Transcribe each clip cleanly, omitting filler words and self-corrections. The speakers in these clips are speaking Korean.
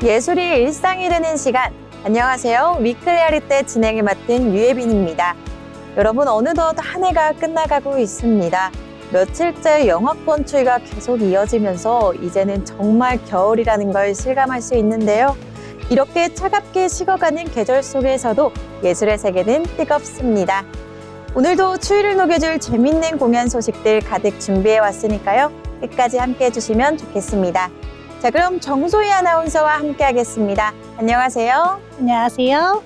예술이 일상이 되는 시간. 안녕하세요. 위클리아리 때 진행을 맡은 유예빈입니다. 여러분, 어느덧 한 해가 끝나가고 있습니다. 며칠째 영하권 추위가 계속 이어지면서 이제는 정말 겨울이라는 걸 실감할 수 있는데요. 이렇게 차갑게 식어가는 계절 속에서도 예술의 세계는 뜨겁습니다. 오늘도 추위를 녹여줄 재밌는 공연 소식들 가득 준비해 왔으니까요. 끝까지 함께 해주시면 좋겠습니다. 자, 그럼 정소희 아나운서와 함께 하겠습니다. 안녕하세요. 안녕하세요.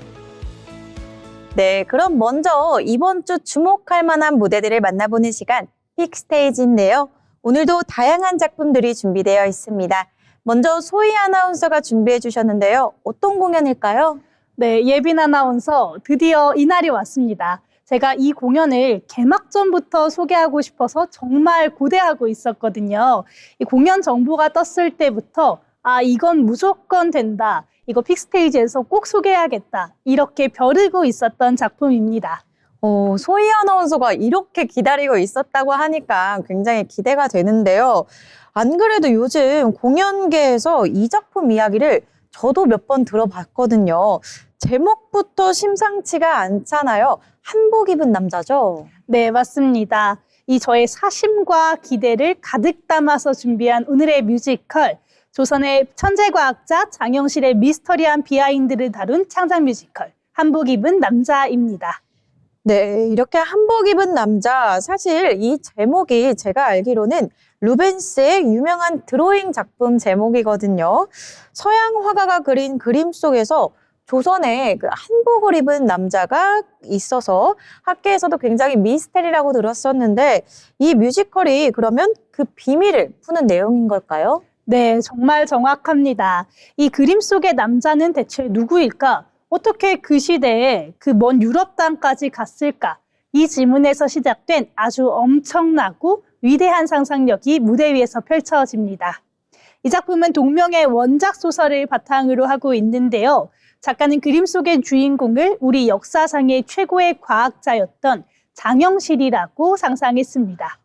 네, 그럼 먼저 이번 주 주목할 만한 무대들을 만나보는 시간, 픽스테이지인데요. 오늘도 다양한 작품들이 준비되어 있습니다. 먼저 소희 아나운서가 준비해 주셨는데요. 어떤 공연일까요? 네, 예빈 아나운서 드디어 이날이 왔습니다. 제가 이 공연을 개막 전부터 소개하고 싶어서 정말 고대하고 있었거든요. 이 공연 정보가 떴을 때부터 이건 무조건 된다. 이거 픽스테이지에서 꼭 소개해야겠다. 이렇게 벼르고 있었던 작품입니다. 소희 아나운서가 이렇게 기다리고 있었다고 하니까 굉장히 기대가 되는데요. 안 그래도 요즘 공연계에서 이 작품 이야기를 저도 몇 번 들어봤거든요. 제목부터 심상치가 않잖아요. 한복 입은 남자죠? 네, 맞습니다. 이 저의 사심과 기대를 가득 담아서 준비한 오늘의 뮤지컬, 조선의 천재과학자 장영실의 미스터리한 비하인드를 다룬 창작 뮤지컬, 한복 입은 남자입니다. 네, 이렇게 한복 입은 남자, 사실 이 제목이 제가 알기로는 루벤스의 유명한 드로잉 작품 제목이거든요. 서양 화가가 그린 그림 속에서 조선에 그 한복을 입은 남자가 있어서 학계에서도 굉장히 미스테리라고 들었었는데 이 뮤지컬이 그러면 그 비밀을 푸는 내용인 걸까요? 네, 정말 정확합니다. 이 그림 속의 남자는 대체 누구일까? 어떻게 그 시대에 그 먼 유럽 땅까지 갔을까? 이 질문에서 시작된 아주 엄청나고 위대한 상상력이 무대 위에서 펼쳐집니다. 이 작품은 동명의 원작 소설을 바탕으로 하고 있는데요. 작가는 그림 속의 주인공을 우리 역사상의 최고의 과학자였던 장영실이라고 상상했습니다.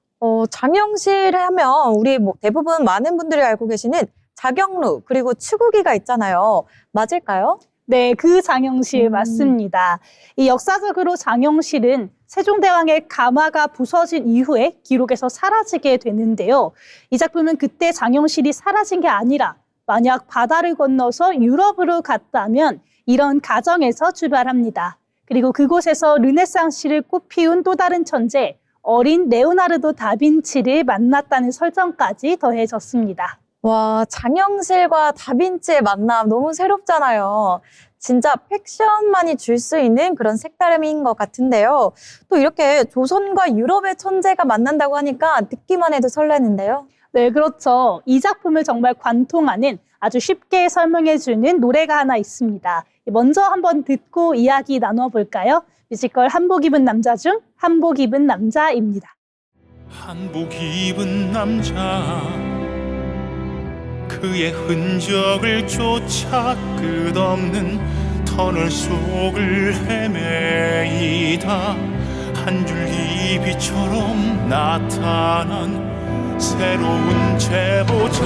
장영실 하면 우리 대부분 많은 분들이 알고 계시는 자경루 그리고 추구기가 있잖아요. 맞을까요? 네, 그 장영실 맞습니다. 이 역사적으로 장영실은 세종대왕의 가마가 부서진 이후에 기록에서 사라지게 되는데요. 이 작품은 그때 장영실이 사라진 게 아니라 만약 바다를 건너서 유럽으로 갔다면 이런 가정에서 출발합니다. 그리고 그곳에서 르네상스를 꽃피운 또 다른 천재, 어린 레오나르도 다빈치를 만났다는 설정까지 더해졌습니다. 와, 장영실과 다빈치의 만남 너무 새롭잖아요. 진짜 팩션만이 줄 수 있는 그런 색다름인 것 같은데요. 또 이렇게 조선과 유럽의 천재가 만난다고 하니까 듣기만 해도 설레는데요. 네, 그렇죠. 이 작품을 정말 관통하는 아주 쉽게 설명해주는 노래가 하나 있습니다. 먼저 한번 듣고 이야기 나눠볼까요? 뮤지컬 한복 입은 남자 중 한복 입은 남자입니다. 한복 입은 남자 그의 흔적을 쫓아 끝없는 터널 속을 헤매이다 한 줄기 빛처럼 나타난 새로운 제보자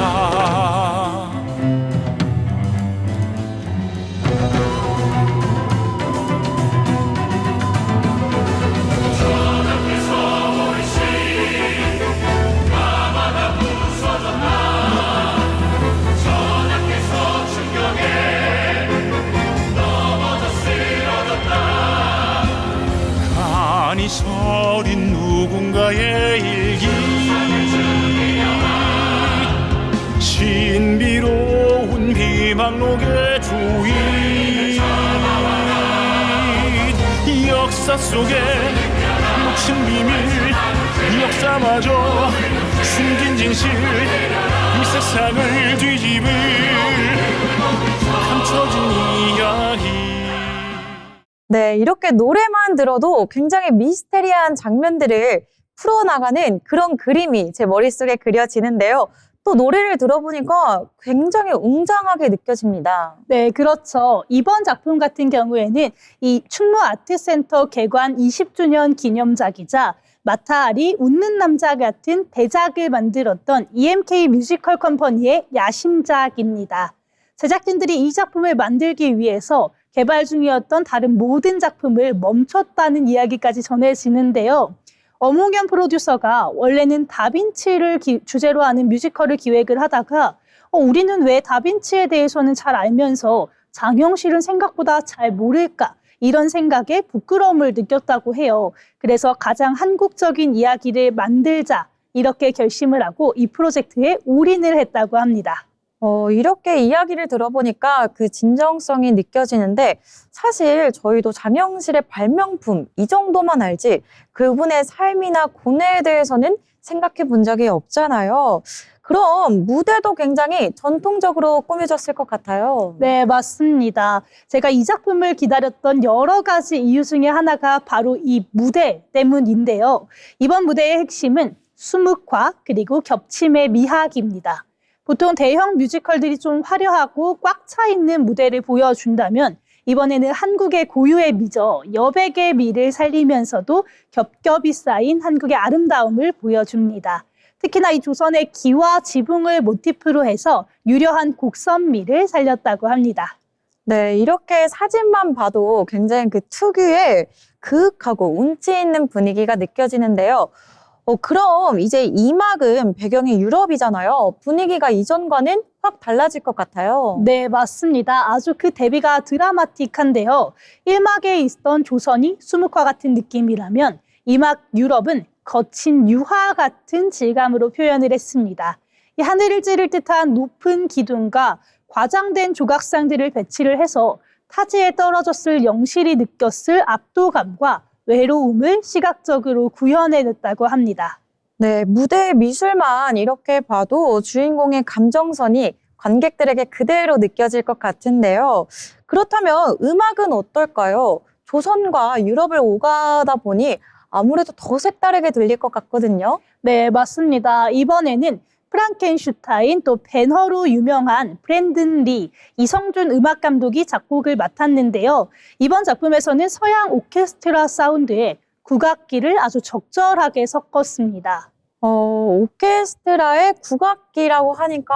가만히 서린 누군가의 일기 신비로운 비망록의 주인 역사 속에 묻힌 비밀 역사마저 숨긴 진실 이 세상을 뒤집을 감춰진 이야기 네, 이렇게 노래만 들어도 굉장히 미스테리한 장면들을 풀어나가는 그런 그림이 제 머릿속에 그려지는데요. 또 노래를 들어보니까 굉장히 웅장하게 느껴집니다. 네, 그렇죠. 이번 작품 같은 경우에는 이 충무 아트센터 개관 20주년 기념작이자 마타아리 웃는 남자 같은 대작을 만들었던 EMK 뮤지컬 컴퍼니의 야심작입니다. 제작진들이 이 작품을 만들기 위해서 개발 중이었던 다른 모든 작품을 멈췄다는 이야기까지 전해지는데요. 엄홍현 프로듀서가 원래는 다빈치를 주제로 하는 뮤지컬을 기획을 하다가 우리는 왜 다빈치에 대해서는 잘 알면서 장영실은 생각보다 잘 모를까? 이런 생각에 부끄러움을 느꼈다고 해요. 그래서 가장 한국적인 이야기를 만들자 이렇게 결심을 하고 이 프로젝트에 올인을 했다고 합니다. 이렇게 이야기를 들어보니까 그 진정성이 느껴지는데 사실 저희도 장영실의 발명품 이 정도만 알지 그분의 삶이나 고뇌에 대해서는 생각해 본 적이 없잖아요. 그럼 무대도 굉장히 전통적으로 꾸며졌을 것 같아요. 네, 맞습니다. 제가 이 작품을 기다렸던 여러 가지 이유 중에 하나가 바로 이 무대 때문인데요. 이번 무대의 핵심은 수묵화 그리고 겹침의 미학입니다. 보통 대형 뮤지컬들이 좀 화려하고 꽉 차 있는 무대를 보여준다면 이번에는 한국의 고유의 미죠. 여백의 미를 살리면서도 겹겹이 쌓인 한국의 아름다움을 보여줍니다. 특히나 이 조선의 기와 지붕을 모티프로 해서 유려한 곡선미를 살렸다고 합니다. 네, 이렇게 사진만 봐도 굉장히 그 특유의 그윽하고 운치 있는 분위기가 느껴지는데요. 그럼 이제 이 막은 배경이 유럽이잖아요. 분위기가 이전과는 확 달라질 것 같아요. 네, 맞습니다. 아주 그 대비가 드라마틱한데요. 1막에 있던 조선이 수묵화 같은 느낌이라면 2막 유럽은 거친 유화 같은 질감으로 표현을 했습니다. 이 하늘을 찌를 듯한 높은 기둥과 과장된 조각상들을 배치를 해서 타지에 떨어졌을 영실이 느꼈을 압도감과 외로움을 시각적으로 구현해냈다고 합니다. 네, 무대의 미술만 이렇게 봐도 주인공의 감정선이 관객들에게 그대로 느껴질 것 같은데요. 그렇다면 음악은 어떨까요? 조선과 유럽을 오가다 보니 아무래도 더 색다르게 들릴 것 같거든요. 네, 맞습니다. 이번에는 프랑켄슈타인 또 벤허로 유명한 브랜든 리, 이성준 음악 감독이 작곡을 맡았는데요. 이번 작품에서는 서양 오케스트라 사운드에 국악기를 아주 적절하게 섞었습니다. 오케스트라의 국악기라고 하니까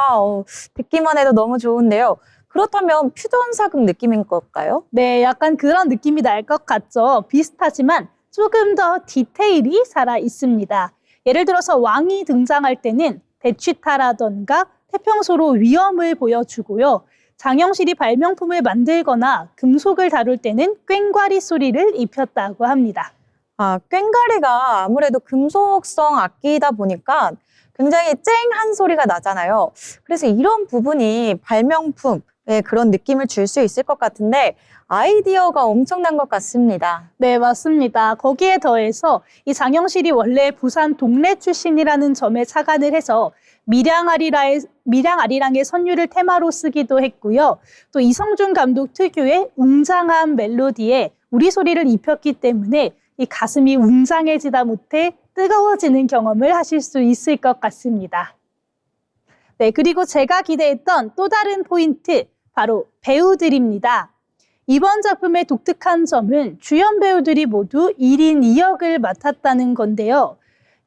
듣기만 해도 너무 좋은데요. 그렇다면 퓨전 사극 느낌인 걸까요? 네, 약간 그런 느낌이 날 것 같죠. 비슷하지만 조금 더 디테일이 살아 있습니다. 예를 들어서 왕이 등장할 때는 대취타라던가 태평소로 위엄을 보여주고요. 장영실이 발명품을 만들거나 금속을 다룰 때는 꽹과리 소리를 입혔다고 합니다. 꽹과리가 아무래도 금속성 악기이다 보니까 굉장히 쨍한 소리가 나잖아요. 그래서 이런 부분이 발명품의 그런 느낌을 줄 수 있을 것 같은데 아이디어가 엄청난 것 같습니다. 네, 맞습니다. 거기에 더해서 이 장영실이 원래 부산 동래 출신이라는 점에 착안을 해서 밀양아리랑의 선율을 테마로 쓰기도 했고요. 또 이성준 감독 특유의 웅장한 멜로디에 우리 소리를 입혔기 때문에 이 가슴이 웅장해지다 못해 뜨거워지는 경험을 하실 수 있을 것 같습니다. 네, 그리고 제가 기대했던 또 다른 포인트, 바로 배우들입니다. 이번 작품의 독특한 점은 주연 배우들이 모두 1인 2역을 맡았다는 건데요.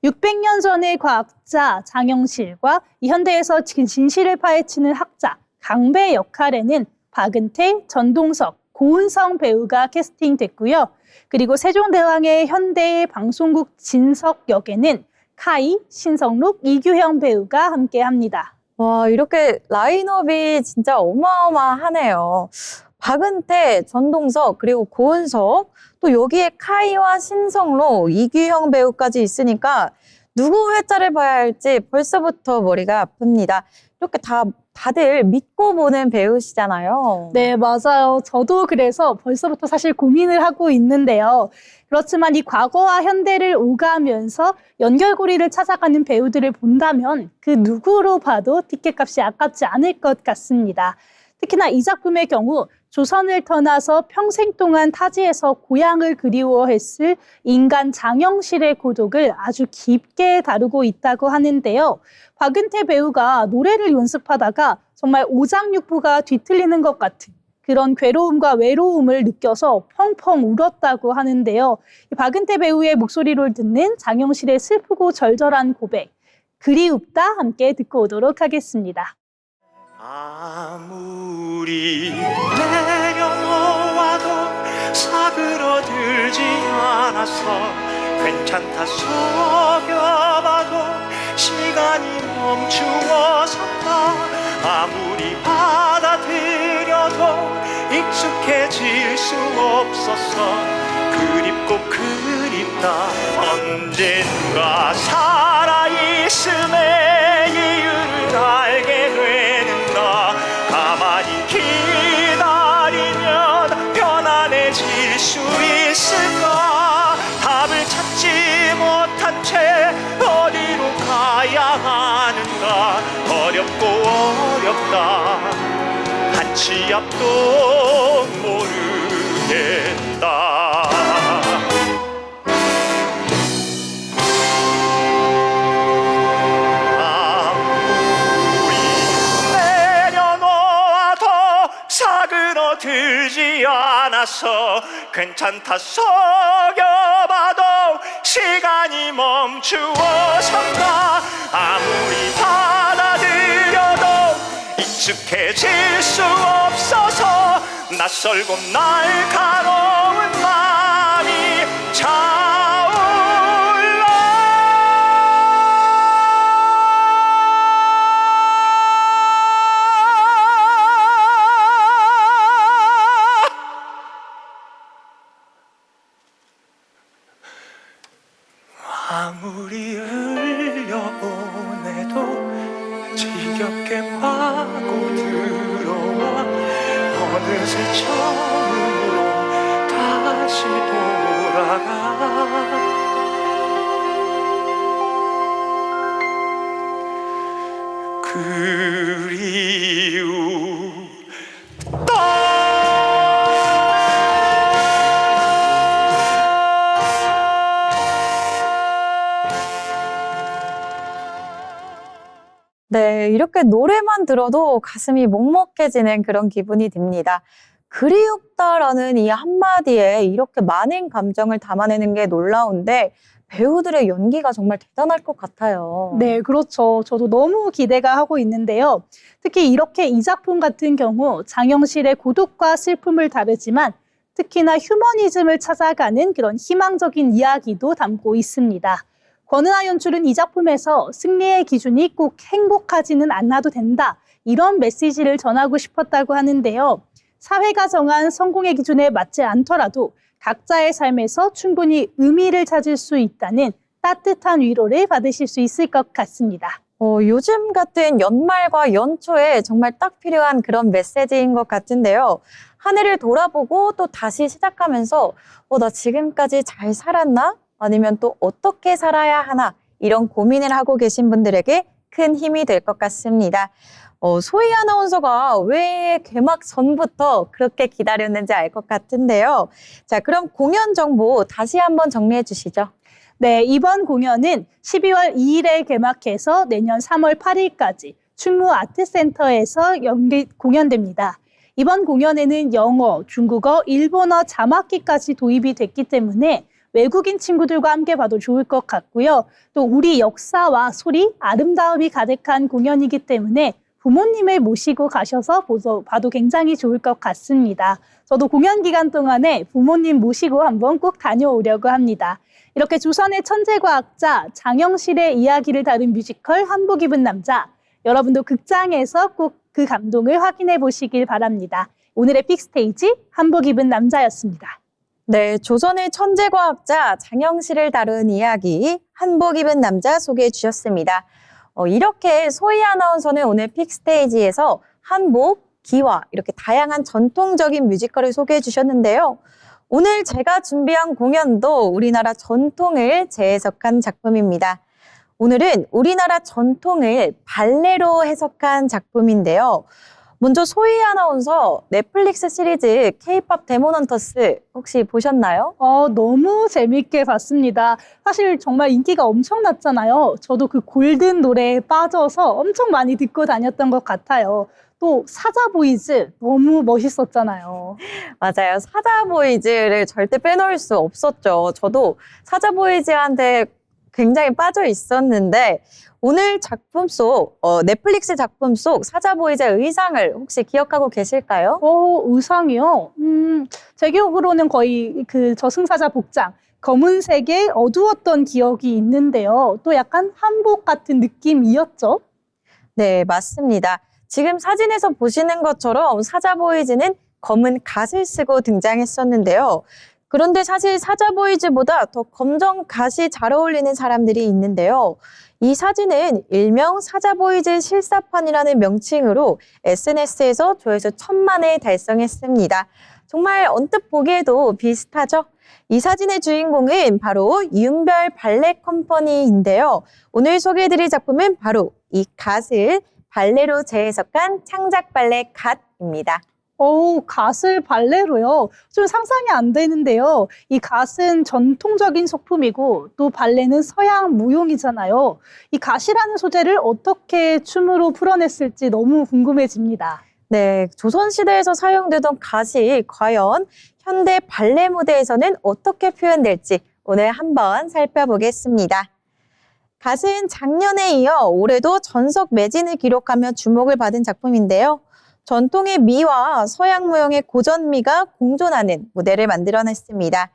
600년 전의 과학자 장영실과 이 현대에서 진실을 파헤치는 학자 강배 역할에는 박은태, 전동석, 고은성 배우가 캐스팅됐고요. 그리고 세종대왕의 현대 방송국 진석 역에는 카이, 신성록, 이규형 배우가 함께합니다. 와, 이렇게 라인업이 진짜 어마어마하네요. 박은태, 전동석, 그리고 고은석, 또 여기에 카이와 신성로, 이규형 배우까지 있으니까 누구 회차를 봐야 할지 벌써부터 머리가 아픕니다. 이렇게 다들 믿고 보는 배우시잖아요. 네, 맞아요. 저도 그래서 벌써부터 사실 고민을 하고 있는데요. 그렇지만 이 과거와 현대를 오가면서 연결고리를 찾아가는 배우들을 본다면 그 누구로 봐도 티켓값이 아깝지 않을 것 같습니다. 특히나 이 작품의 경우 조선을 떠나서 평생 동안 타지에서 고향을 그리워했을 인간 장영실의 고독을 아주 깊게 다루고 있다고 하는데요. 박은태 배우가 노래를 연습하다가 정말 오장육부가 뒤틀리는 것 같은 그런 괴로움과 외로움을 느껴서 펑펑 울었다고 하는데요. 박은태 배우의 목소리를 듣는 장영실의 슬프고 절절한 고백, 그리웁다 함께 듣고 오도록 하겠습니다. 아무리 내려놓아도 사그러들지 않아서 괜찮다 속여봐도 시간이 멈추어선다. 아무리 받아들여도 익숙해질 수 없어서 그립고 그립다. 언젠가 살아있음의 이유를 알게 되는 나. 가만히 기다리면 편안해질 수 있을까. 답을 찾지 못한 채 어디로 가야 하는가. 어렵고 어렵다. 한치 앞도 모르겠다. 아무리 내려놓아도 사그러들지 않아서 괜찮다 속여봐도 시간이 멈추어선다. 아무리 받아들여도 익숙해질 수 없어서 낯설고 날카로운 마음이 차올라. 아무리 흘려보내도 지겹게 파고들어와 어느새 처음으로 다시 돌아가. 네, 이렇게 노래만 들어도 가슴이 먹먹해지는 그런 기분이 듭니다. 그리웁다라는 이 한마디에 이렇게 많은 감정을 담아내는 게 놀라운데 배우들의 연기가 정말 대단할 것 같아요. 네, 그렇죠. 저도 너무 기대가 하고 있는데요. 특히 이렇게 이 작품 같은 경우 장영실의 고독과 슬픔을 다루지만 특히나 휴머니즘을 찾아가는 그런 희망적인 이야기도 담고 있습니다. 권은하 연출은 이 작품에서 승리의 기준이 꼭 행복하지는 않아도 된다. 이런 메시지를 전하고 싶었다고 하는데요. 사회가 정한 성공의 기준에 맞지 않더라도 각자의 삶에서 충분히 의미를 찾을 수 있다는 따뜻한 위로를 받으실 수 있을 것 같습니다. 요즘 같은 연말과 연초에 정말 딱 필요한 그런 메시지인 것 같은데요. 한 해를 돌아보고 또 다시 시작하면서 나 지금까지 잘 살았나? 아니면 또 어떻게 살아야 하나? 이런 고민을 하고 계신 분들에게 큰 힘이 될 것 같습니다. 소희 아나운서가 왜 개막 전부터 그렇게 기다렸는지 알 것 같은데요. 자, 그럼 공연 정보 다시 한번 정리해 주시죠. 네, 이번 공연은 12월 2일에 개막해서 내년 3월 8일까지 충무 아트센터에서 공연됩니다. 이번 공연에는 영어, 중국어, 일본어 자막기까지 도입이 됐기 때문에 외국인 친구들과 함께 봐도 좋을 것 같고요. 또 우리 역사와 소리, 아름다움이 가득한 공연이기 때문에 부모님을 모시고 가셔서 봐도 굉장히 좋을 것 같습니다. 저도 공연 기간 동안에 부모님 모시고 한번 꼭 다녀오려고 합니다. 이렇게 조선의 천재과학자 장영실의 이야기를 다룬 뮤지컬 한복 입은 남자. 여러분도 극장에서 꼭 그 감동을 확인해 보시길 바랍니다. 오늘의 픽스테이지 한복 입은 남자였습니다. 네, 조선의 천재과학자 장영실을 다룬 이야기 한복 입은 남자 소개해 주셨습니다. 이렇게 소희 아나운서는 오늘 픽스테이지에서 한복, 기와 이렇게 다양한 전통적인 뮤지컬을 소개해 주셨는데요. 오늘 제가 준비한 공연도 우리나라 전통을 재해석한 작품입니다. 오늘은 우리나라 전통을 발레로 해석한 작품인데요. 먼저 소희 아나운서 넷플릭스 시리즈 K-팝 데몬헌터스 혹시 보셨나요? 너무 재밌게 봤습니다. 사실 정말 인기가 엄청났잖아요. 저도 그 골든 노래에 빠져서 엄청 많이 듣고 다녔던 것 같아요. 또 사자보이즈 너무 멋있었잖아요. 맞아요. 사자보이즈를 절대 빼놓을 수 없었죠. 저도 사자보이즈한테 굉장히 빠져 있었는데 오늘 작품 속 넷플릭스 작품 속 사자보이자 의상을 혹시 기억하고 계실까요? 의상이요? 제 기억으로는 거의 그 저승사자 복장, 검은색의 어두웠던 기억이 있는데요. 또 약간 한복 같은 느낌이었죠? 네, 맞습니다. 지금 사진에서 보시는 것처럼 사자보이즈는 검은 갓을 쓰고 등장했었는데요. 그런데 사실 사자보이즈보다 더 검정 갓이 잘 어울리는 사람들이 있는데요. 이 사진은 일명 사자보이즈 실사판이라는 명칭으로 SNS에서 조회수 1000만을 달성했습니다. 정말 언뜻 보기에도 비슷하죠? 이 사진의 주인공은 바로 윤별 발레 컴퍼니인데요. 오늘 소개해드릴 작품은 바로 이 갓을 발레로 재해석한 창작 발레 갓입니다. 갓을 발레로요? 좀 상상이 안 되는데요. 이 갓은 전통적인 소품이고 또 발레는 서양 무용이잖아요. 이 갓이라는 소재를 어떻게 춤으로 풀어냈을지 너무 궁금해집니다. 네, 조선시대에서 사용되던 갓이 과연 현대 발레 무대에서는 어떻게 표현될지 오늘 한번 살펴보겠습니다. 갓은 작년에 이어 올해도 전석 매진을 기록하며 주목을 받은 작품인데요. 전통의 미와 서양 무용의 고전미가 공존하는 무대를 만들어냈습니다.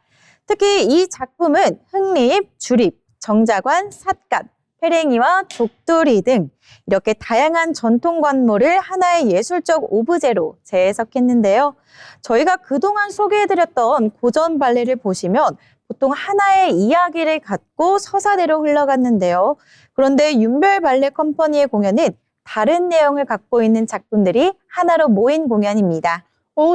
특히 이 작품은 흑립, 주립, 정자관, 삿갓, 페랭이와 족두리 등 이렇게 다양한 전통 관모를 하나의 예술적 오브제로 재해석했는데요. 저희가 그동안 소개해드렸던 고전 발레를 보시면 보통 하나의 이야기를 갖고 서사대로 흘러갔는데요. 그런데 윤별 발레 컴퍼니의 공연은 다른 내용을 갖고 있는 작품들이 하나로 모인 공연입니다.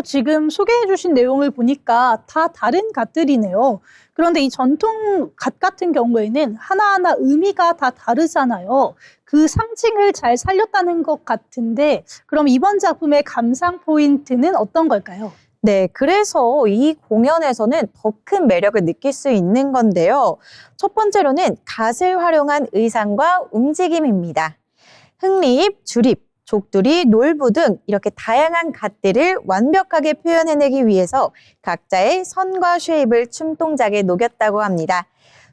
지금 소개해 주신 내용을 보니까 다 다른 갓들이네요. 그런데 이 전통 갓 같은 경우에는 하나하나 의미가 다 다르잖아요. 그 상징을 잘 살렸다는 것 같은데 그럼 이번 작품의 감상 포인트는 어떤 걸까요? 네, 그래서 이 공연에서는 더 큰 매력을 느낄 수 있는 건데요. 첫 번째로는 갓을 활용한 의상과 움직임입니다. 흑립, 주립, 족두리, 놀부 등 이렇게 다양한 갓들을 완벽하게 표현해내기 위해서 각자의 선과 쉐입을 춤동작에 녹였다고 합니다.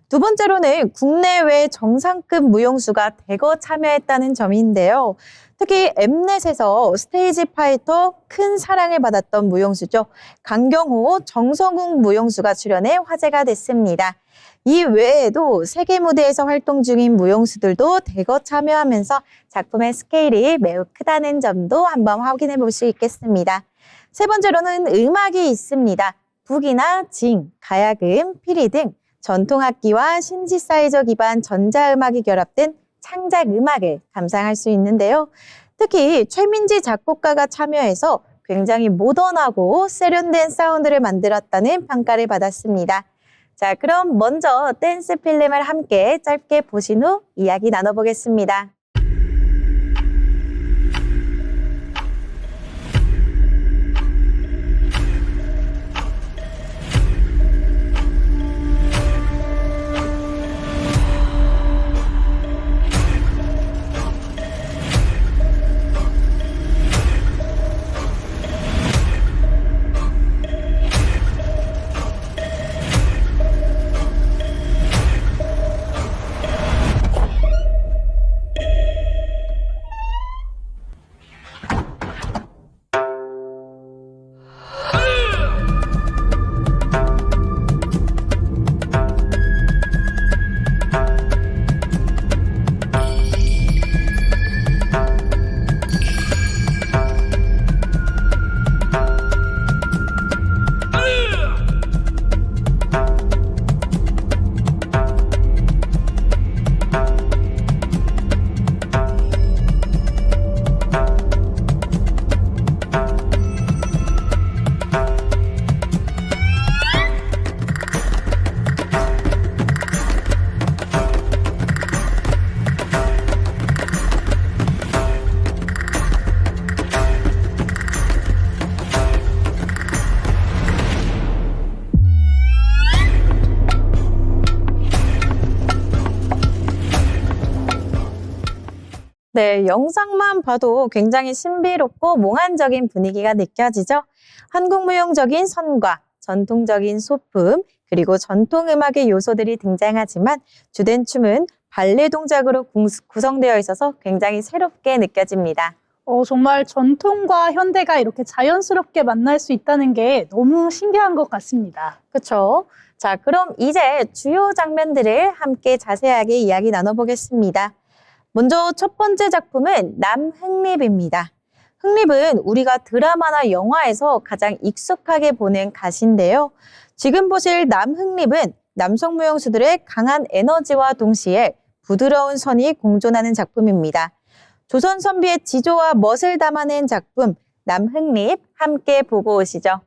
두 번째로는 국내외 정상급 무용수가 대거 참여했다는 점인데요. 특히 엠넷에서 스테이지 파이터 큰 사랑을 받았던 무용수죠. 강경호, 정성욱 무용수가 출연해 화제가 됐습니다. 이 외에도 세계 무대에서 활동 중인 무용수들도 대거 참여하면서 작품의 스케일이 매우 크다는 점도 한번 확인해 볼 수 있겠습니다. 세 번째로는 음악이 있습니다. 북이나 징, 가야금, 피리 등 전통악기와 신지사이저 기반 전자음악이 결합된 창작 음악을 감상할 수 있는데요. 특히 최민지 작곡가가 참여해서 굉장히 모던하고 세련된 사운드를 만들었다는 평가를 받았습니다. 자, 그럼 먼저 댄스 필름을 함께 짧게 보신 후 이야기 나눠보겠습니다. 네, 영상만 봐도 굉장히 신비롭고 몽환적인 분위기가 느껴지죠? 한국무용적인 선과 전통적인 소품, 그리고 전통음악의 요소들이 등장하지만 주된 춤은 발레 동작으로 구성되어 있어서 굉장히 새롭게 느껴집니다. 정말 전통과 현대가 이렇게 자연스럽게 만날 수 있다는 게 너무 신기한 것 같습니다. 그렇죠? 자, 그럼 이제 주요 장면들을 함께 자세하게 이야기 나눠보겠습니다. 먼저 첫 번째 작품은 남흥립입니다. 흥립은 우리가 드라마나 영화에서 가장 익숙하게 보는 가시인데요. 지금 보실 남흥립은 남성 무용수들의 강한 에너지와 동시에 부드러운 선이 공존하는 작품입니다. 조선 선비의 지조와 멋을 담아낸 작품 남흥립 함께 보고 오시죠.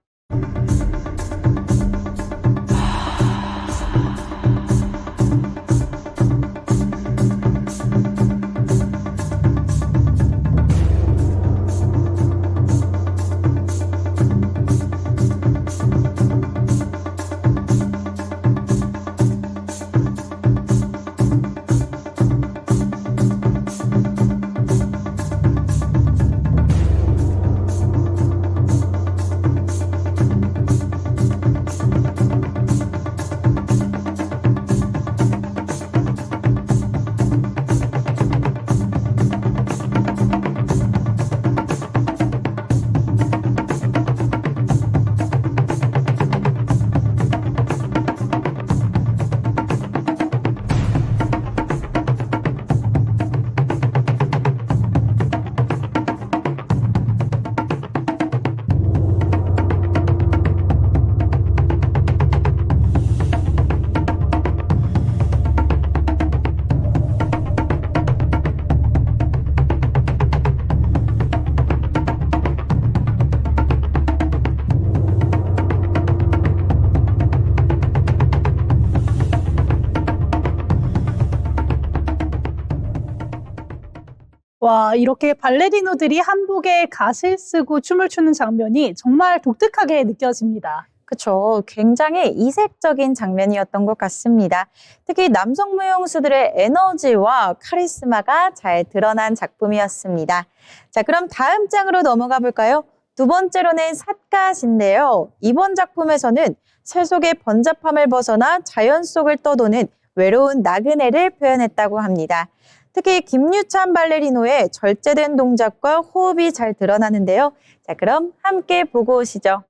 와, 이렇게 발레리노들이 한복에 갓을 쓰고 춤을 추는 장면이 정말 독특하게 느껴집니다. 그렇죠. 굉장히 이색적인 장면이었던 것 같습니다. 특히 남성 무용수들의 에너지와 카리스마가 잘 드러난 작품이었습니다. 자, 그럼 다음 장으로 넘어가 볼까요? 두 번째로는 삿갓인데요. 이번 작품에서는 세속의 번잡함을 벗어나 자연 속을 떠도는 외로운 나그네를 표현했다고 합니다. 특히 김유찬 발레리노의 절제된 동작과 호흡이 잘 드러나는데요. 자, 그럼 함께 보고 오시죠.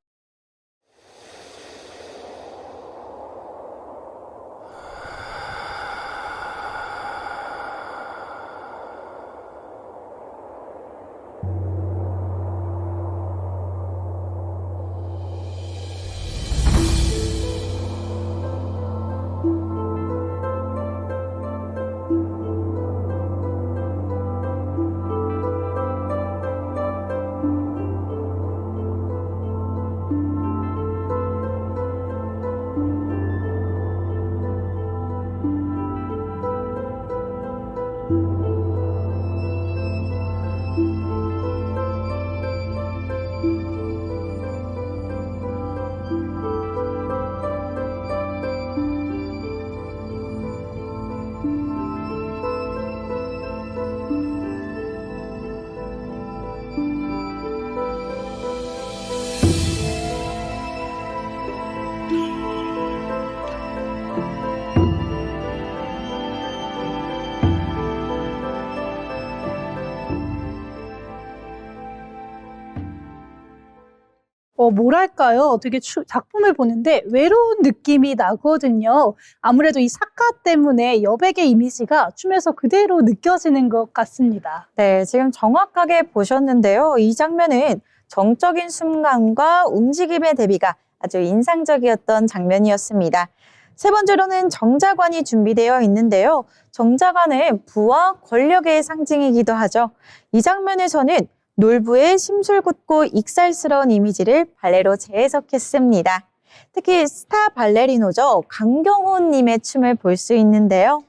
뭐랄까요? 되게 작품을 보는데 외로운 느낌이 나거든요. 아무래도 이 삿갓 때문에 여백의 이미지가 춤에서 그대로 느껴지는 것 같습니다. 네, 지금 정확하게 보셨는데요. 이 장면은 정적인 순간과 움직임의 대비가 아주 인상적이었던 장면이었습니다. 세 번째로는 정자관이 준비되어 있는데요. 정자관은 부와 권력의 상징이기도 하죠. 이 장면에서는 놀부의 심술궂고 익살스러운 이미지를 발레로 재해석했습니다. 특히 스타 발레리노죠. 강경호님의 춤을 볼 수 있는데요.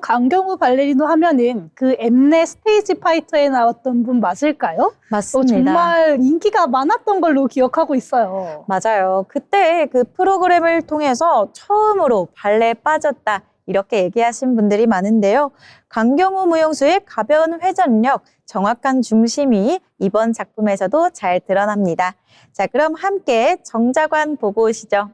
강경호 발레리노 하면은 그 엠넷 스테이지 파이터에 나왔던 분 맞을까요? 맞습니다. 정말 인기가 많았던 걸로 기억하고 있어요. 맞아요. 그때 그 프로그램을 통해서 처음으로 발레에 빠졌다. 이렇게 얘기하신 분들이 많은데요. 강경호 무용수의 가벼운 회전력, 정확한 중심이 이번 작품에서도 잘 드러납니다. 자, 그럼 함께 정자관 보고 오시죠.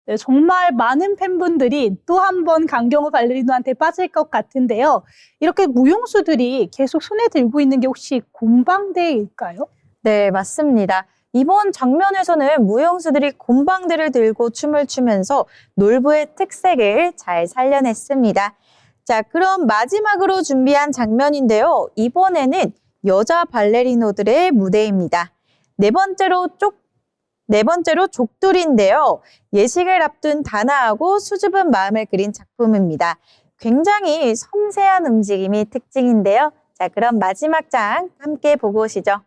네, 정말 많은 팬분들이 또 한 번 강경호 발레리노한테 빠질 것 같은데요. 이렇게 무용수들이 계속 손에 들고 있는 게 혹시 곰방대일까요? 네, 맞습니다. 이번 장면에서는 무용수들이 곰방대를 들고 춤을 추면서 놀부의 특색을 잘 살려냈습니다. 자, 그럼 마지막으로 준비한 장면인데요. 이번에는 여자 발레리노들의 무대입니다. 네 번째로 족두리인데요. 예식을 앞둔 단아하고 수줍은 마음을 그린 작품입니다. 굉장히 섬세한 움직임이 특징인데요. 자, 그럼 마지막 장 함께 보고 오시죠.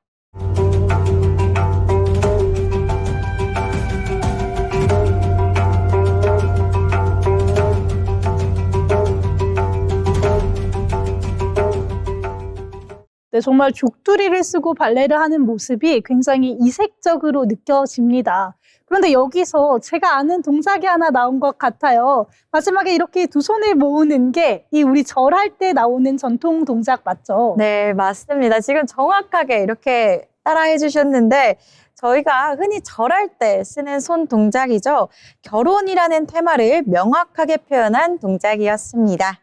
네, 정말 족두리를 쓰고 발레를 하는 모습이 굉장히 이색적으로 느껴집니다. 그런데 여기서 제가 아는 동작이 하나 나온 것 같아요. 마지막에 이렇게 두 손을 모으는 게 이 우리 절할 때 나오는 전통 동작 맞죠? 네, 맞습니다. 지금 정확하게 이렇게 따라해 주셨는데 저희가 흔히 절할 때 쓰는 손 동작이죠. 결혼이라는 테마를 명확하게 표현한 동작이었습니다.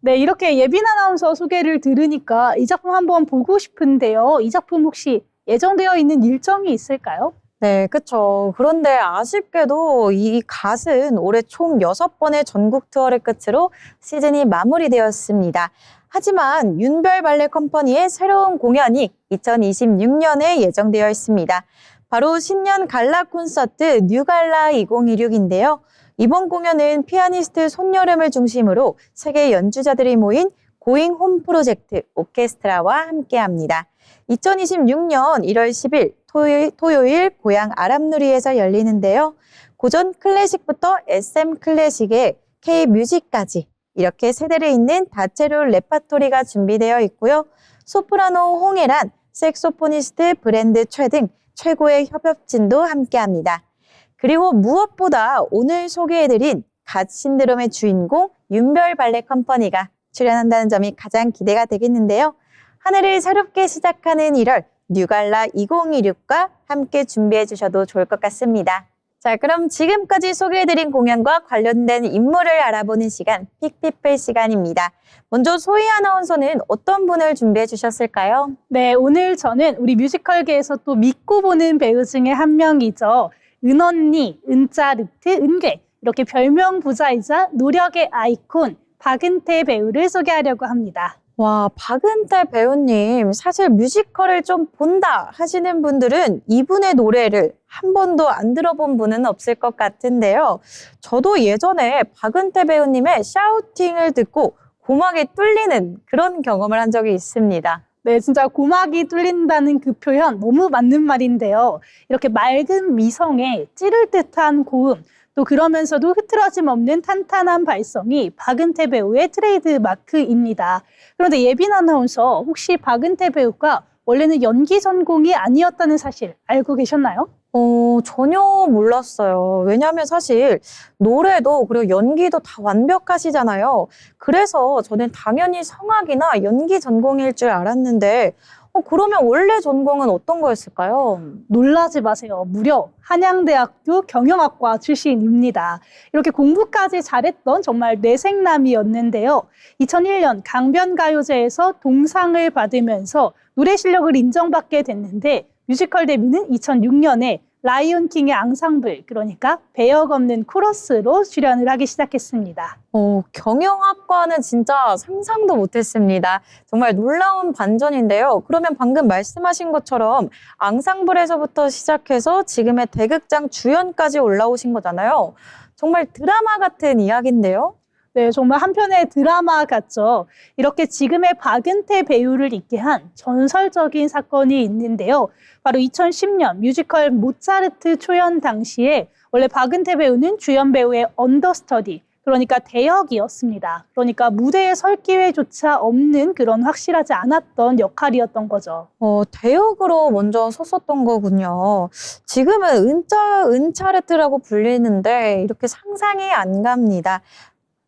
네, 이렇게 예빈 아나운서 소개를 들으니까 이 작품 한번 보고 싶은데요. 이 작품 혹시 예정되어 있는 일정이 있을까요? 네, 그쵸. 그런데 아쉽게도 이 갓은 올해 총 6번의 전국 투어를 끝으로 시즌이 마무리되었습니다. 하지만 윤별 발레 컴퍼니의 새로운 공연이 2026년에 예정되어 있습니다. 바로 신년 갈라 콘서트 뉴갈라 2026인데요. 이번 공연은 피아니스트 손여름을 중심으로 세계 연주자들이 모인 고잉 홈 프로젝트 오케스트라와 함께합니다. 2026년 1월 10일 토요일 고향 아람누리에서 열리는데요. 고전 클래식부터 SM 클래식에 K 뮤직까지 이렇게 세대를 잇는 다채로운 레파토리가 준비되어 있고요. 소프라노 홍혜란, 색소포니스트 브랜드 최 등 최고의 협업진도 함께합니다. 그리고 무엇보다 오늘 소개해드린 갓 신드롬의 주인공 윤별 발레 컴퍼니가 출연한다는 점이 가장 기대가 되겠는데요. 한 해를 새롭게 시작하는 1월 뉴갈라 2026과 함께 준비해 주셔도 좋을 것 같습니다. 자, 그럼 지금까지 소개해드린 공연과 관련된 인물을 알아보는 시간, 픽피플 시간입니다. 먼저 소희 아나운서는 어떤 분을 준비해 주셨을까요? 네, 오늘 저는 우리 뮤지컬계에서 또 믿고 보는 배우 중에 한 명이죠. 은언니, 은짜르트, 은괴 이렇게 별명 부자이자 노력의 아이콘 박은태 배우를 소개하려고 합니다. 와, 박은태 배우님, 사실 뮤지컬을 좀 본다 하시는 분들은 이분의 노래를 한 번도 안 들어본 분은 없을 것 같은데요. 저도 예전에 박은태 배우님의 샤우팅을 듣고 고막이 뚫리는 그런 경험을 한 적이 있습니다. 네, 진짜 고막이 뚫린다는 그 표현 너무 맞는 말인데요. 이렇게 맑은 미성에 찌를 듯한 고음, 또 그러면서도 흐트러짐 없는 탄탄한 발성이 박은태 배우의 트레이드 마크입니다. 그런데 예빈 아나운서, 혹시 박은태 배우가 원래는 연기 전공이 아니었다는 사실 알고 계셨나요? 전혀 몰랐어요. 왜냐하면 사실 노래도 그리고 연기도 다 완벽하시잖아요. 그래서 저는 당연히 성악이나 연기 전공일 줄 알았는데 그러면 원래 전공은 어떤 거였을까요? 놀라지 마세요. 무려 한양대학교 경영학과 출신입니다. 이렇게 공부까지 잘했던 정말 뇌생남이었는데요. 2001년 강변가요제에서 동상을 받으면서 노래 실력을 인정받게 됐는데 뮤지컬 데뷔는 2006년에 라이온킹의 앙상블, 그러니까 배역 없는 코러스로 출연을 하기 시작했습니다. 경영학과는 진짜 상상도 못했습니다. 정말 놀라운 반전인데요. 그러면 방금 말씀하신 것처럼 앙상블에서부터 시작해서 지금의 대극장 주연까지 올라오신 거잖아요. 정말 드라마 같은 이야기인데요. 네, 정말 한편의 드라마 같죠. 이렇게 지금의 박은태 배우를 있게 한 전설적인 사건이 있는데요. 바로 2010년 뮤지컬 모차르트 초연 당시에 원래 박은태 배우는 주연 배우의 언더스터디, 그러니까 대역이었습니다. 그러니까 무대에 설 기회조차 없는 그런 확실하지 않았던 역할이었던 거죠. 대역으로 먼저 섰었던 거군요. 지금은 은차르트라고 불리는데 이렇게 상상이 안 갑니다.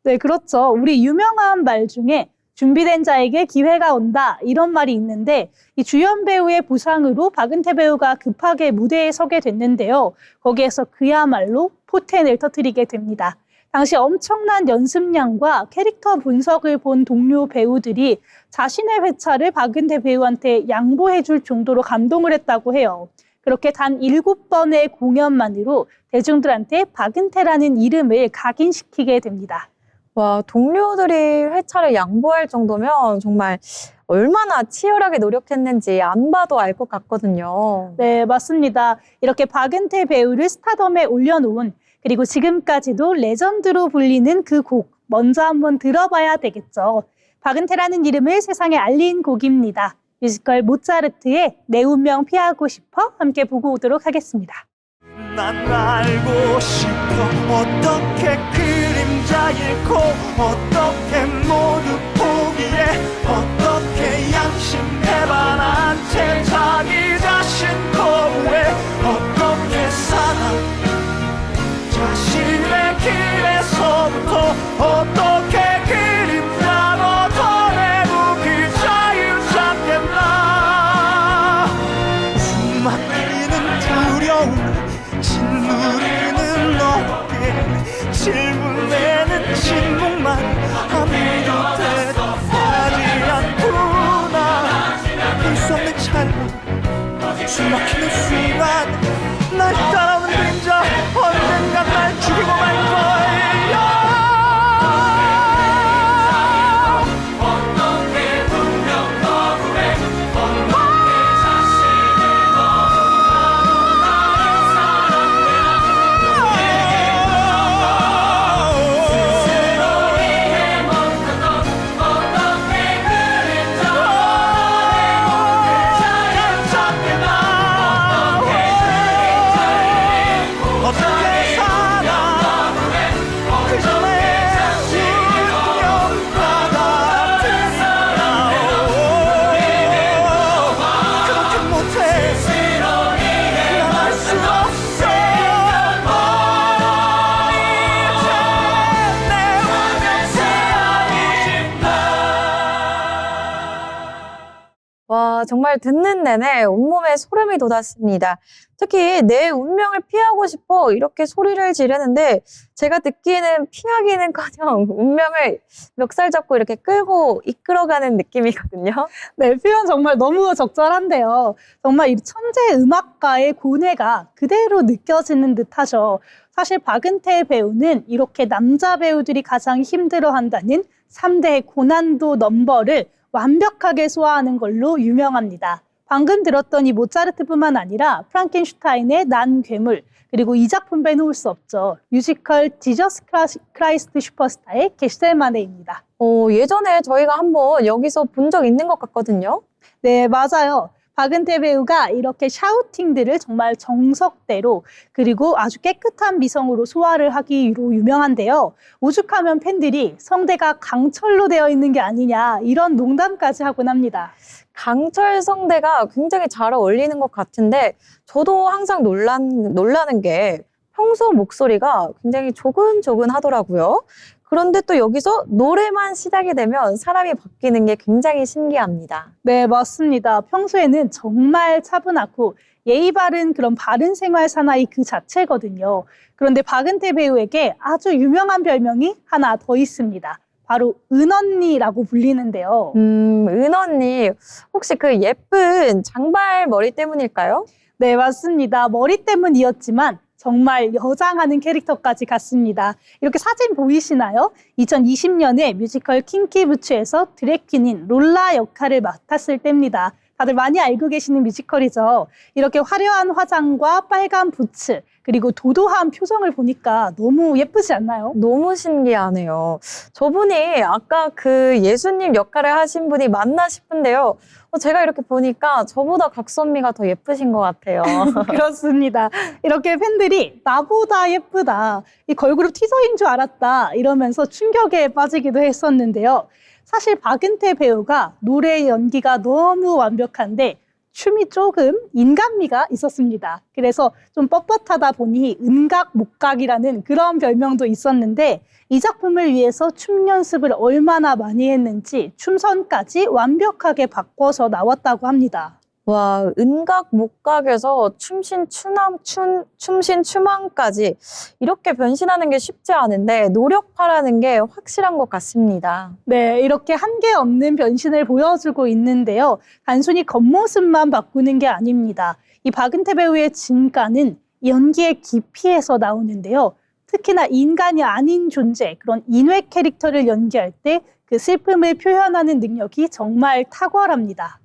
네, 그렇죠. 우리 유명한 말 중에 준비된 자에게 기회가 온다 이런 말이 있는데 이 주연 배우의 부상으로 박은태 배우가 급하게 무대에 서게 됐는데요. 거기에서 그야말로 포텐을 터뜨리게 됩니다. 당시 엄청난 연습량과 캐릭터 분석을 본 동료 배우들이 자신의 회차를 박은태 배우한테 양보해 줄 정도로 감동을 했다고 해요. 그렇게 단 7번의 공연만으로 대중들한테 박은태라는 이름을 각인시키게 됩니다. 와, 동료들이 회차를 양보할 정도면 정말 얼마나 치열하게 노력했는지 안 봐도 알 것 같거든요. 네, 맞습니다. 이렇게 박은태 배우를 스타덤에 올려놓은 그리고 지금까지도 레전드로 불리는 그 곡 먼저 한번 들어봐야 되겠죠. 박은태라는 이름을 세상에 알린 곡입니다. 뮤지컬 모차르트의 내 운명 피하고 싶어 함께 보고 오도록 하겠습니다. 난 알고 싶어 어떻게 그림자 잃고 어떻게 모두 포기해 어떻게 양심 배반한 채 자기 자신 거부해 어떻게 살아 자신의 길에서부터 어떻게 그림자로 더내고 그 자유 잡겠나 숨 막히는 두려움 짓누르는 어깨 질문에는 침묵만 아무도 대답하지 않구나 볼 수 없는 찰나 숨 막히는 순간 날 따라오는 그림자 언젠가 날 죽이고 말 거야 어떻게 분명 거부해 어떻게 자신을 와, 정말 듣는 내내 온몸에 소름이 돋았습니다. 특히 내 운명을 피하고 싶어 이렇게 소리를 지르는데 제가 듣기에는 피하기는커녕 운명을 멱살 잡고 이렇게 끌고 이끌어가는 느낌이거든요. 네, 표현 정말 너무 적절한데요. 정말 이 천재 음악가의 고뇌가 그대로 느껴지는 듯하죠. 사실 박은태 배우는 이렇게 남자 배우들이 가장 힘들어한다는 3대 고난도 넘버를 완벽하게 소화하는 걸로 유명합니다. 방금 들었던 이 모차르트뿐만 아니라 프랑켄슈타인의 난 괴물, 그리고 이 작품 빼놓을 수 없죠. 뮤지컬 지저스 크라이스트 슈퍼스타의 겟세마네입니다. 예전에 저희가 한번 여기서 본 적 있는 것 같거든요. 네, 맞아요. 박은태 배우가 이렇게 샤우팅들을 정말 정석대로 그리고 아주 깨끗한 미성으로 소화를 하기로 유명한데요. 오죽하면 팬들이 성대가 강철로 되어 있는 게 아니냐 이런 농담까지 하곤 합니다. 강철 성대가 굉장히 잘 어울리는 것 같은데 저도 항상 놀라는 게 평소 목소리가 굉장히 조근조근하더라고요. 그런데 또 여기서 노래만 시작이 되면 사람이 바뀌는 게 굉장히 신기합니다. 네, 맞습니다. 평소에는 정말 차분하고 예의 바른 그런 바른 생활 사나이 그 자체거든요. 그런데 박은태 배우에게 아주 유명한 별명이 하나 더 있습니다. 바로 은언니라고 불리는데요. 은언니, 혹시 그 예쁜 장발 머리 때문일까요? 네, 맞습니다. 머리 때문이었지만 정말 여장하는 캐릭터까지 갔습니다. 이렇게 사진 보이시나요? 2020년에 뮤지컬 킹키부츠에서 드래퀸인 롤라 역할을 맡았을 때입니다. 다들 많이 알고 계시는 뮤지컬이죠. 이렇게 화려한 화장과 빨간 부츠, 그리고 도도한 표정을 보니까 너무 예쁘지 않나요? 너무 신기하네요. 저분이 아까 그 예수님 역할을 하신 분이 맞나 싶은데요. 제가 이렇게 보니까 저보다 각선미가 더 예쁘신 것 같아요. 그렇습니다. 이렇게 팬들이 나보다 예쁘다, 이 걸그룹 티저인 줄 알았다 이러면서 충격에 빠지기도 했었는데요. 사실 박은태 배우가 노래 연기가 너무 완벽한데 춤이 조금 인간미가 있었습니다. 그래서 좀 뻣뻣하다 보니 은각목각이라는 그런 별명도 있었는데 이 작품을 위해서 춤 연습을 얼마나 많이 했는지 춤선까지 완벽하게 바꿔서 나왔다고 합니다. 와, 은각목각에서 춤신추망까지 이렇게 변신하는 게 쉽지 않은데 노력파라는 게 확실한 것 같습니다. 네, 이렇게 한계 없는 변신을 보여주고 있는데요. 단순히 겉모습만 바꾸는 게 아닙니다. 이 박은태 배우의 진가는 연기의 깊이에서 나오는데요. 특히나 인간이 아닌 존재, 그런 인외 캐릭터를 연기할 때 그 슬픔을 표현하는 능력이 정말 탁월합니다.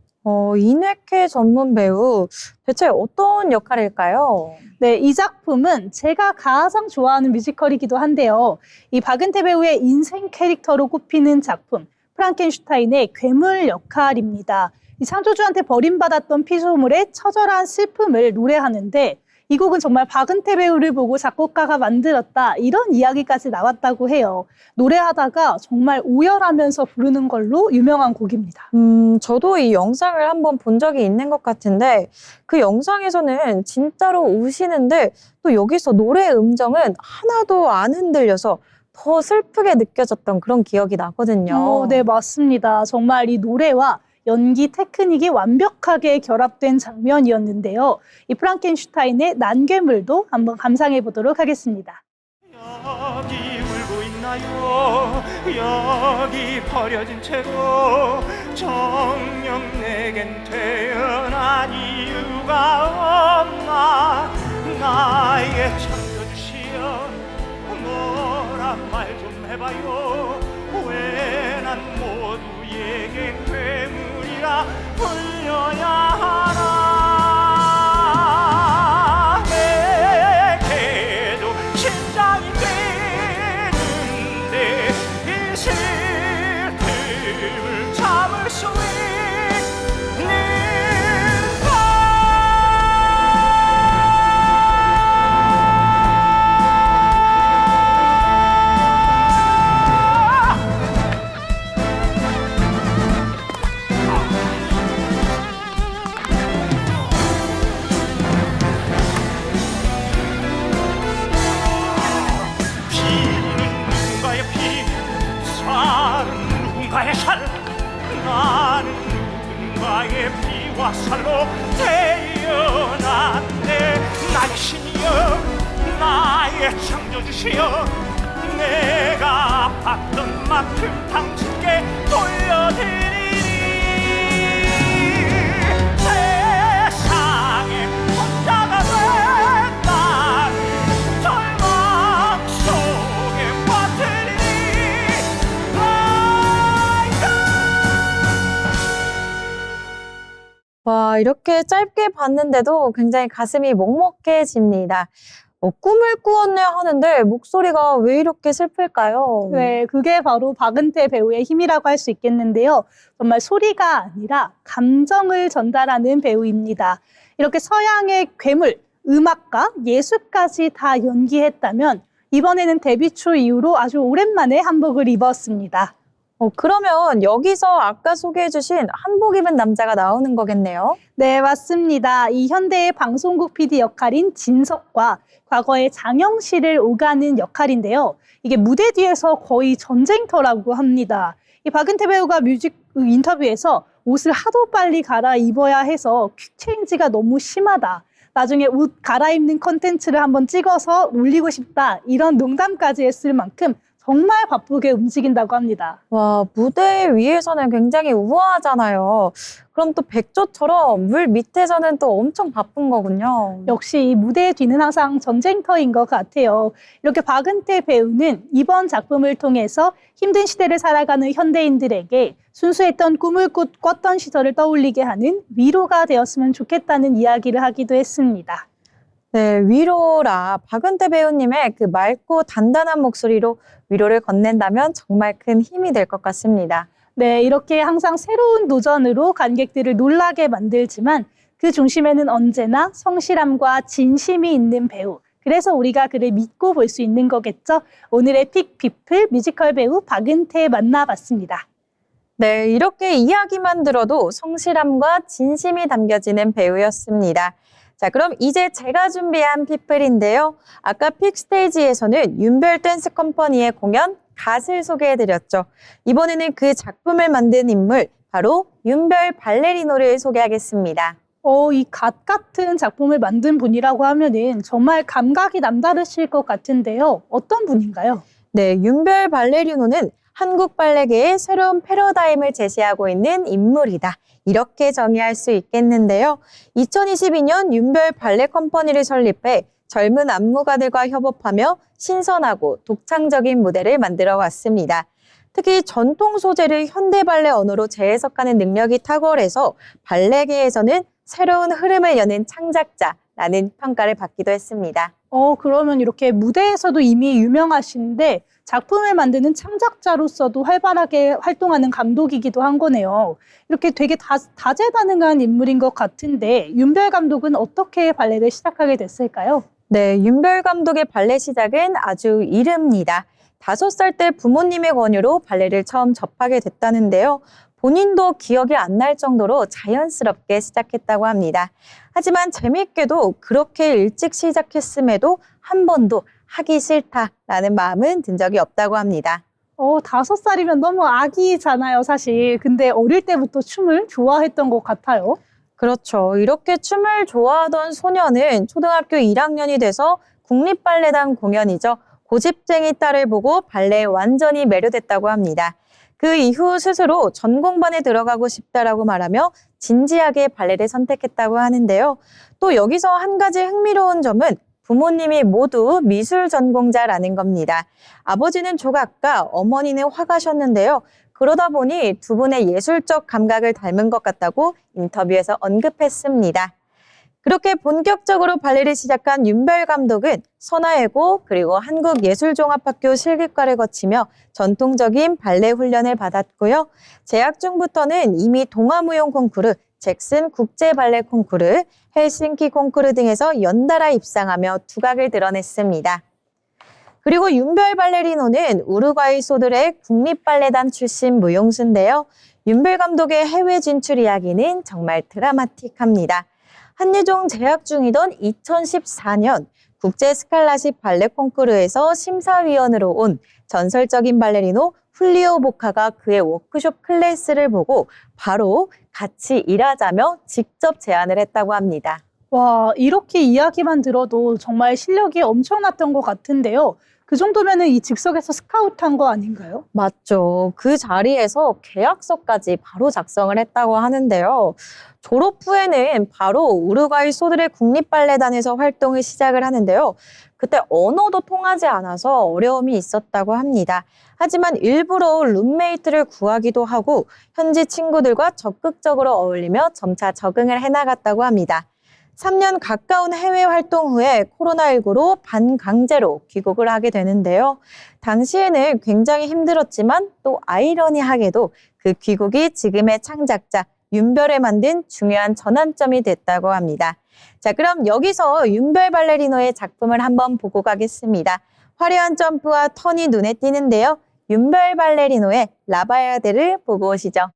인외캐 전문 배우, 대체 어떤 역할일까요? 네, 이 작품은 제가 가장 좋아하는 뮤지컬이기도 한데요. 이 박은태 배우의 인생 캐릭터로 꼽히는 작품, 프랑켄슈타인의 괴물 역할입니다. 이 창조주한테 버림받았던 피조물의 처절한 슬픔을 노래하는데 이 곡은 정말 박은태 배우를 보고 작곡가가 만들었다, 이런 이야기까지 나왔다고 해요. 노래하다가 정말 오열하면서 부르는 걸로 유명한 곡입니다. 저도 이 영상을 한번 본 적이 있는 것 같은데 그 영상에서는 진짜로 우시는데 또 여기서 노래 음정은 하나도 안 흔들려서 더 슬프게 느껴졌던 그런 기억이 나거든요. 네, 맞습니다. 정말 이 노래와 연기 테크닉이 완벽하게 결합된 장면이었는데요. 이 프랑켄슈타인의 난괴물도 한번 감상해 보도록 하겠습니다. 여기 울고 있나요? 여기 버려진 채로 정녕 내겐 태어난 이유가 없나? 나의 창조주시여 뭐란 말 좀 해봐요. 왜 난 모두에게 괴물이라 불려야 하나? 내게도 심장이 뛰는데 이 슬픔을 참을 수 누군가의 살, 나는 누군가의 피와 살로 태어났네. 나의 신이여, 나의 창조주시여, 내가 받던 만큼 당신께 돌려드리리. 세상에 혼자가 된 나를 절망 속에 빠뜨리리. 와, 이렇게 짧게 봤는데도 굉장히 가슴이 먹먹해집니다. 꿈을 꾸었네 하는데 목소리가 왜 이렇게 슬플까요? 네, 그게 바로 박은태 배우의 힘이라고 할 수 있겠는데요. 정말 소리가 아니라 감정을 전달하는 배우입니다. 이렇게 서양의 괴물, 음악과 예술까지 다 연기했다면 이번에는 데뷔 초 이후로 아주 오랜만에 한복을 입었습니다. 그러면 여기서 아까 소개해주신 한복 입은 남자가 나오는 거겠네요? 네, 맞습니다. 이 현대의 방송국 PD 역할인 진석과 과거의 장영실을 오가는 역할인데요. 이게 무대 뒤에서 거의 전쟁터라고 합니다. 이 박은태 배우가 뮤직 인터뷰에서 옷을 하도 빨리 갈아입어야 해서 퀵체인지가 너무 심하다. 나중에 옷 갈아입는 컨텐츠를 한번 찍어서 올리고 싶다. 이런 농담까지 했을 만큼 정말 바쁘게 움직인다고 합니다. 와, 무대 위에서는 굉장히 우아하잖아요. 그럼 또 백조처럼 물 밑에서는 또 엄청 바쁜 거군요. 역시 이 무대 뒤는 항상 전쟁터인 것 같아요. 이렇게 박은태 배우는 이번 작품을 통해서 힘든 시대를 살아가는 현대인들에게 순수했던 꿈을 꿨던 시절을 떠올리게 하는 위로가 되었으면 좋겠다는 이야기를 하기도 했습니다. 네, 위로라. 박은태 배우님의 그 맑고 단단한 목소리로 위로를 건넨다면 정말 큰 힘이 될 것 같습니다. 네, 이렇게 항상 새로운 도전으로 관객들을 놀라게 만들지만 그 중심에는 언제나 성실함과 진심이 있는 배우. 그래서 우리가 그를 믿고 볼 수 있는 거겠죠. 오늘의 픽피플 뮤지컬 배우 박은태 만나봤습니다. 네, 이렇게 이야기만 들어도 성실함과 진심이 담겨지는 배우였습니다. 자, 그럼 이제 제가 준비한 피플인데요. 아까 픽스테이지에서는 윤별 댄스 컴퍼니의 공연 갓을 소개해드렸죠. 이번에는 그 작품을 만든 인물, 바로 윤별 발레리노를 소개하겠습니다. 이 갓 같은 작품을 만든 분이라고 하면은 정말 감각이 남다르실 것 같은데요. 어떤 분인가요? 네, 윤별 발레리노는 한국 발레계의 새로운 패러다임을 제시하고 있는 인물이다. 이렇게 정의할 수 있겠는데요. 2022년 윤별 발레 컴퍼니를 설립해 젊은 안무가들과 협업하며 신선하고 독창적인 무대를 만들어 왔습니다. 특히 전통 소재를 현대 발레 언어로 재해석하는 능력이 탁월해서 발레계에서는 새로운 흐름을 여는 창작자라는 평가를 받기도 했습니다. 그러면 이렇게 무대에서도 이미 유명하신데 작품을 만드는 창작자로서도 활발하게 활동하는 감독이기도 한 거네요. 이렇게 되게 다재다능한 인물인 것 같은데 윤별 감독은 어떻게 발레를 시작하게 됐을까요? 네, 윤별 감독의 발레 시작은 아주 이릅니다. 5살 때 부모님의 권유로 발레를 처음 접하게 됐다는데요. 본인도 기억이 안 날 정도로 자연스럽게 시작했다고 합니다. 하지만 재미있게도 그렇게 일찍 시작했음에도 한 번도 하기 싫다라는 마음은 든 적이 없다고 합니다. 5살이면 너무 아기잖아요, 사실. 근데 어릴 때부터 춤을 좋아했던 것 같아요. 그렇죠. 이렇게 춤을 좋아하던 소녀는 초등학교 1학년이 돼서 국립발레단 공연이죠. 고집쟁이 딸을 보고 발레에 완전히 매료됐다고 합니다. 그 이후 스스로 전공반에 들어가고 싶다라고 말하며 진지하게 발레를 선택했다고 하는데요. 또 여기서 한 가지 흥미로운 점은 부모님이 모두 미술 전공자라는 겁니다. 아버지는 조각가, 어머니는 화가셨는데요. 그러다 보니 두 분의 예술적 감각을 닮은 것 같다고 인터뷰에서 언급했습니다. 그렇게 본격적으로 발레를 시작한 윤별 감독은 선화예고 그리고 한국예술종합학교 실기과를 거치며 전통적인 발레 훈련을 받았고요. 재학 중부터는 이미 동아무용 콩쿠르, 잭슨 국제발레 콩쿠르, 헬싱키 콩쿠르 등에서 연달아 입상하며 두각을 드러냈습니다. 그리고 윤별 발레리노는 우루과이 소들의 국립발레단 출신 무용수인데요. 윤별 감독의 해외 진출 이야기는 정말 드라마틱합니다. 한예종 재학 중이던 2014년 국제 스칼라식 발레 콩쿠르에서 심사위원으로 온 전설적인 발레리노 훌리오 보카가 그의 워크숍 클래스를 보고 바로 같이 일하자며 직접 제안을 했다고 합니다. 와, 이렇게 이야기만 들어도 정말 실력이 엄청났던 것 같은데요. 그 정도면은 이 즉석에서 스카우트한 거 아닌가요? 맞죠. 그 자리에서 계약서까지 바로 작성을 했다고 하는데요. 졸업 후에는 바로 우루과이 소들의 국립발레단에서 활동을 시작을 하는데요. 그때 언어도 통하지 않아서 어려움이 있었다고 합니다. 하지만 일부러 룸메이트를 구하기도 하고 현지 친구들과 적극적으로 어울리며 점차 적응을 해나갔다고 합니다. 3년 가까운 해외 활동 후에 코로나19로 반강제로 귀국을 하게 되는데요. 당시에는 굉장히 힘들었지만 또 아이러니하게도 그 귀국이 지금의 창작자 윤별을 만든 중요한 전환점이 됐다고 합니다. 자, 그럼 여기서 윤별 발레리노의 작품을 한번 보고 가겠습니다. 화려한 점프와 턴이 눈에 띄는데요. 윤별 발레리노의 라바야데를 보고 오시죠.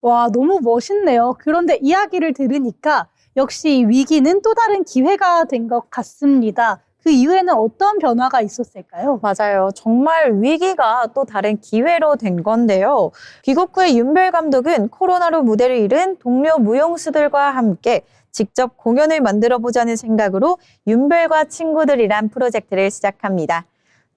와, 너무 멋있네요. 그런데 이야기를 들으니까 역시 위기는 또 다른 기회가 된 것 같습니다. 그 이후에는 어떤 변화가 있었을까요? 맞아요. 정말 위기가 또 다른 기회로 된 건데요. 귀국 후에 윤별 감독은 코로나로 무대를 잃은 동료 무용수들과 함께 직접 공연을 만들어 보자는 생각으로 윤별과 친구들이란 프로젝트를 시작합니다.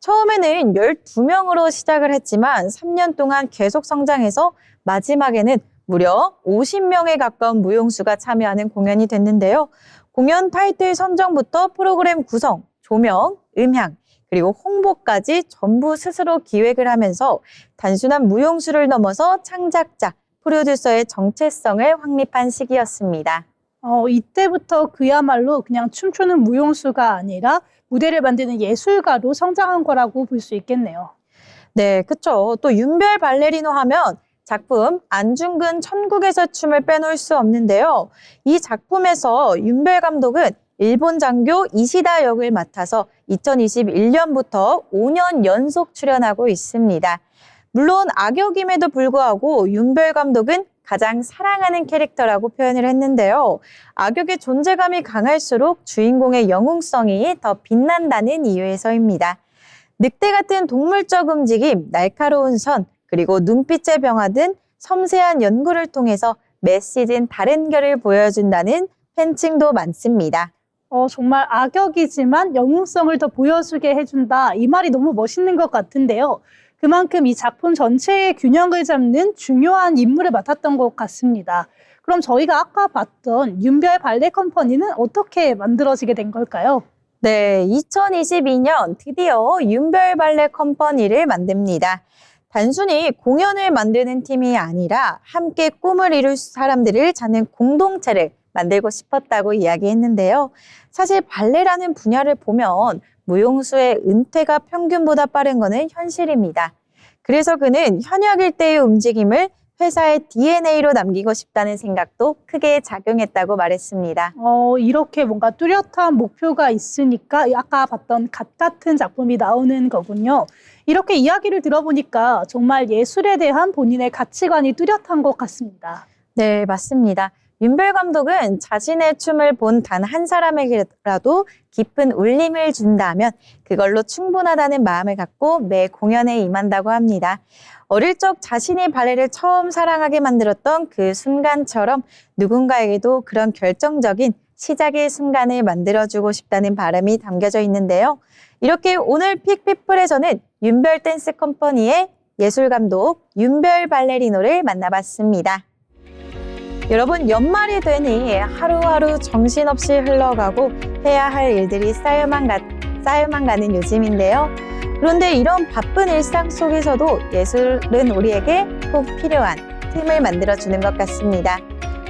처음에는 12명으로 시작을 했지만 3년 동안 계속 성장해서 마지막에는 무려 50명에 가까운 무용수가 참여하는 공연이 됐는데요. 공연 타이틀 선정부터 프로그램 구성, 조명, 음향, 그리고 홍보까지 전부 스스로 기획을 하면서 단순한 무용수를 넘어서 창작자, 프로듀서의 정체성을 확립한 시기였습니다. 이때부터 그야말로 그냥 춤추는 무용수가 아니라 무대를 만드는 예술가로 성장한 거라고 볼 수 있겠네요. 네, 그쵸. 또 윤별 발레리노 하면 작품 안중근 천국에서 춤을 빼놓을 수 없는데요. 이 작품에서 윤별 감독은 일본 장교 이시다 역을 맡아서 2021년부터 5년 연속 출연하고 있습니다. 물론 악역임에도 불구하고 윤별 감독은 가장 사랑하는 캐릭터라고 표현을 했는데요. 악역의 존재감이 강할수록 주인공의 영웅성이 더 빛난다는 이유에서입니다. 늑대 같은 동물적 움직임, 날카로운 선, 그리고 눈빛의 변화 등 섬세한 연구를 통해서 매 시즌 다른 결을 보여준다는 팬층도 많습니다. 정말 악역이지만 영웅성을 더 보여주게 해준다. 이 말이 너무 멋있는 것 같은데요. 그만큼 이 작품 전체의 균형을 잡는 중요한 임무를 맡았던 것 같습니다. 그럼 저희가 아까 봤던 윤별 발레 컴퍼니는 어떻게 만들어지게 된 걸까요? 네, 2022년 드디어 윤별 발레 컴퍼니를 만듭니다. 단순히 공연을 만드는 팀이 아니라 함께 꿈을 이룰 사람들을 찾는 공동체를 만들고 싶었다고 이야기했는데요. 사실 발레라는 분야를 보면 무용수의 은퇴가 평균보다 빠른 것은 현실입니다. 그래서 그는 현역 일대의 움직임을 회사의 DNA로 남기고 싶다는 생각도 크게 작용했다고 말했습니다. 이렇게 뭔가 뚜렷한 목표가 있으니까 아까 봤던 갓 같은 작품이 나오는 거군요. 이렇게 이야기를 들어보니까 정말 예술에 대한 본인의 가치관이 뚜렷한 것 같습니다. 네, 맞습니다. 윤별 감독은 자신의 춤을 본 단 한 사람에게라도 깊은 울림을 준다면 그걸로 충분하다는 마음을 갖고 매 공연에 임한다고 합니다. 어릴 적 자신이 발레를 처음 사랑하게 만들었던 그 순간처럼 누군가에게도 그런 결정적인 시작의 순간을 만들어주고 싶다는 바람이 담겨져 있는데요. 이렇게 오늘 픽피플에서는 윤별 댄스 컴퍼니의 예술감독 윤별 발레리노를 만나봤습니다. 여러분, 연말이 되니 하루하루 정신없이 흘러가고 해야 할 일들이 쌓여만 가는 요즘인데요. 그런데 이런 바쁜 일상 속에서도 예술은 우리에게 꼭 필요한 틈을 만들어주는 것 같습니다.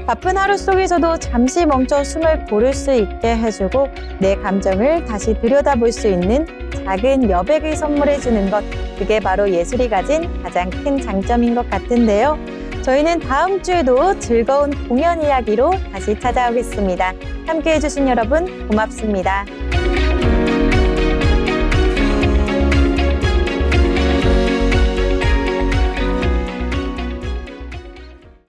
바쁜 하루 속에서도 잠시 멈춰 숨을 고를 수 있게 해주고 내 감정을 다시 들여다볼 수 있는 작은 여백을 선물해주는 것, 그게 바로 예술이 가진 가장 큰 장점인 것 같은데요. 저희는 다음 주에도 즐거운 공연 이야기로 다시 찾아오겠습니다. 함께해 주신 여러분 고맙습니다.